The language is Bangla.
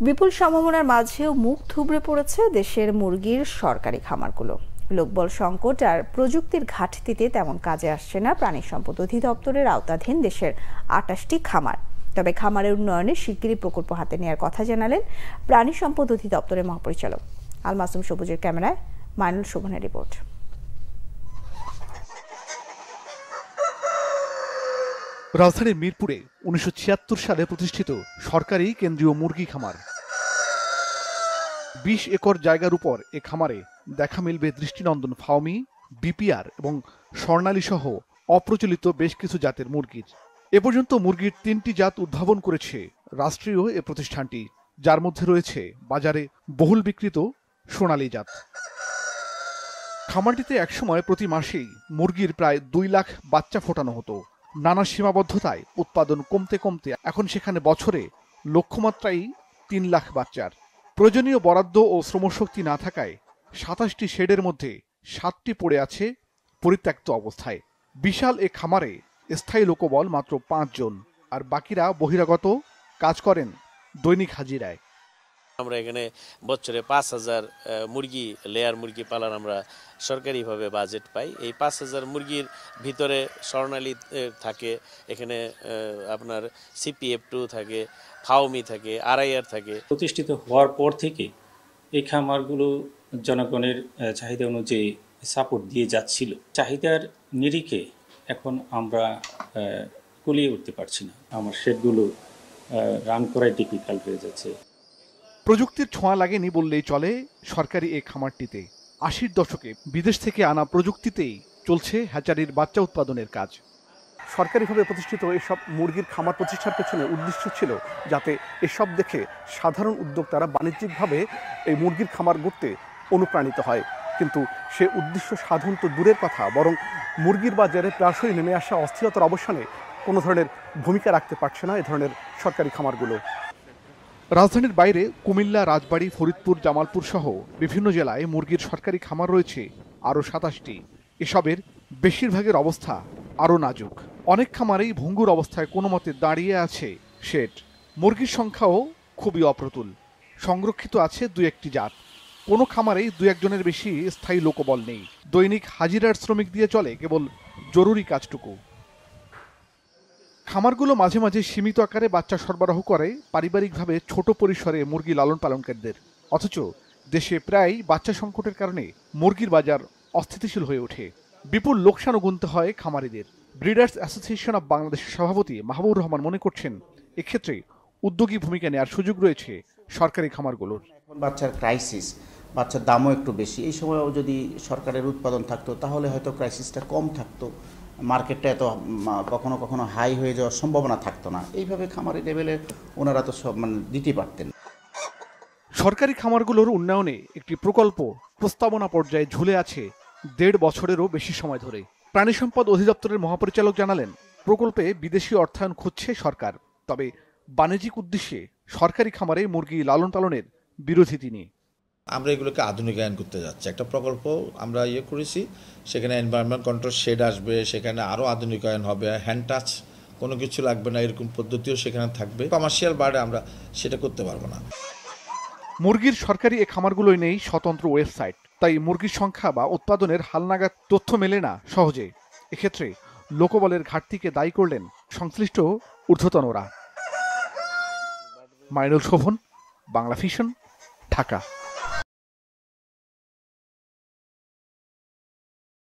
বিপুল সম্ভাবনার মাঝেও মুখ থুবড়ে পড়েছে দেশের মুরগির সরকারি খামারগুলো। লোকবল সংকট আর প্রযুক্তির ঘাটতিতে তেমন কাজে আসছে না প্রাণী সম্পদ অধিদপ্তরের আওতাধীন দেশের ২৮টি খামার। তবে খামারের উন্নয়নে শিগগিরই প্রকল্প হাতে নেওয়ার কথা জানালেন প্রাণী সম্পদ অধিদপ্তরের মহাপরিচালক। আল মাসুম সবুজের ক্যামেরায় মাইনুল শোভনের রিপোর্ট। রাজধানীর মিরপুরে ১৯৭৬ সালে প্রতিষ্ঠিত সরকারি কেন্দ্রীয় মুরগি খামার। ২০ একর জায়গার উপর এ খামারে দেখা মিলবে দৃষ্টিনন্দন ফাউমি, বিপিআর এবং স্বর্ণালী সহ অপ্রচলিত বেশ কিছু জাতের মুরগির। এ পর্যন্ত মুরগির ৩টি জাত উদ্ভাবন করেছে রাষ্ট্রীয় এ প্রতিষ্ঠানটি, যার মধ্যে রয়েছে বাজারে বহুল বিক্রিত সোনালী জাত। খামারটিতে একসময় প্রতি মাসেই মুরগির প্রায় ২ লাখ বাচ্চা ফোটানো হতো। নানা সীমাবদ্ধতায় উৎপাদন কমতে কমতে এখন সেখানে বছরে লক্ষ্যমাত্রাই ৩ লাখ বাচ্চার। প্রয়োজনীয় বরাদ্দ ও শ্রমশক্তি না থাকায় ২৭টি শেডের মধ্যে ৭টি পড়ে আছে পরিত্যক্ত অবস্থায়। বিশাল এ খামারে স্থায়ী লোকবল মাত্র ৫ জন, আর বাকিরা বহিরাগত, কাজ করেন দৈনিক হাজিরায়। আমরা এখানে বছরে ৫,০০০ মুরগি, লেয়ার মুরগি পালার আমরা সরকারিভাবে বাজেট পাই। এই ৫,০০০ মুরগির ভিতরে স্বর্ণালী থাকে, এখানে আপনার CPF2 থাকে, ফাউমি থাকে, RIR থাকে। প্রতিষ্ঠিত হওয়ার পর থেকে এই খামারগুলো জনগণের চাহিদা অনুযায়ী সাপোর্ট দিয়ে যাচ্ছিল। চাহিদার নিরিখে এখন আমরা কুলিয়ে উঠতে পারছি না, আমার শেডগুলো রান করাই ডিফিকাল্ট হয়ে যাচ্ছে। প্রযুক্তির ছোঁয়া লাগেনি বললেই চলে সরকারি এই খামারটিতে। ৮০ দশকে বিদেশ থেকে আনা প্রযুক্তিতেই চলছে হ্যাচারির বাচ্চা উৎপাদনের কাজ। সরকারিভাবে প্রতিষ্ঠিত এসব মুরগির খামার প্রতিষ্ঠার পেছনে উদ্দেশ্য ছিল যাতে এসব দেখে সাধারণ উদ্যোক্তারা বাণিজ্যিকভাবে এই মুরগির খামার গড়তে অনুপ্রাণিত হয়। কিন্তু সে উদ্দেশ্য সাধন তো দূরের কথা, বরং মুরগির বাজারে প্রায়শই নেমে আসা অস্থিরতার অবসানে কোনো ধরনের ভূমিকা রাখতে পারছে না এ ধরনের সরকারি খামারগুলো। রাজধানীর বাইরে কুমিল্লা, রাজবাড়ী, ফরিদপুর, জামালপুর সহ বিভিন্ন জেলায় মুরগির সরকারি খামার রয়েছে আরও ২৭টি। এসবের বেশিরভাগের অবস্থা আরও নাজুক। অনেক খামারেই ভঙ্গুর অবস্থায় কোনো মতে দাঁড়িয়ে আছে শেড। মুরগির সংখ্যাও খুবই অপ্রতুল। সংরক্ষিত আছে ২-১টি জাত। কোনো খামারেই ২-১ জনের বেশি স্থায়ী লোকবল নেই। দৈনিক হাজিরার শ্রমিক দিয়ে চলে কেবল জরুরি কাজটুকু। খামারগুলো মাঝে মাঝে সীমিত আকারে বাচ্চা সরবরাহ করে পারিবারিকভাবে ছোট পরিসরে মুরগি লালন পালনকারীদের। অথচ দেশে প্রায় বাচ্চা সংকটের কারণে মুরগির বাজার অস্থিতিশীল হয়ে ওঠে। বিপুল লোকসানও গুনতে হয় খামারিদের। ব্রিডার্স অ্যাসোসিয়েশন অব বাংলাদেশের সভাপতি মাহবুবুর রহমান মনে করছেন, এক্ষেত্রে উদ্যোগী ভূমিকা নেওয়ার সুযোগ রয়েছে সরকারি খামারগুলোর। বাচ্চার ক্রাইসিস, বাচ্চার দামও একটু বেশি। এই সময়ও যদি সরকারের উৎপাদন থাকতো তাহলে হয়তো ক্রাইসিসটা কম থাকতো, মার্কেটটা এত কখনো কখনো হাই হয়ে যাওয়ার সম্ভাবনা থাকতো না। এইভাবে খামারি লেভেলে ওনারা তো সব দিতে পারতেন। সরকারি খামারগুলোর উন্নয়নে একটি প্রকল্প প্রস্তাবনা পর্যায়ে ঝুলে আছে ১.৫ বছরেরও বেশি সময় ধরে। প্রাণী সম্পদ অধিদপ্তরের মহাপরিচালক জানালেন, প্রকল্পে বিদেশি অর্থায়ন খুঁজছে সরকার। তবে বাণিজ্যিক উদ্দেশ্যে সরকারি খামারে মুরগি লালন পালনের বিরোধী তিনি। আমরা এগুলোকে আধুনিকায়ন করতে যাচ্ছি। একটা প্রকল্প আমরা করেছি, সেখানে এনভায়রনমেন্ট কন্ট্রোল শেড আসবে, সেখানে আরও আধুনিকায়ন হবে, হ্যান্ড টাচ কোনো কিছু লাগবে না, এরকম পদ্ধতিও সেখানে থাকবে। কমার্শিয়াল বার্ডে আমরা সেটা করতে পারবো না। মুরগির সরকারি এ খামারগুলোই নেই স্বতন্ত্র ওয়েবসাইট, তাই মুরগির সংখ্যা বা উৎপাদনের হালনাগাদ তথ্য মেলে না সহজে। এক্ষেত্রে লোকবলের ঘাটতিকে দায়ী করলেন সংশ্লিষ্ট ঊর্ধ্বতনরা। মাইনুল শোভন, বাংলা ভিশন, ঢাকা।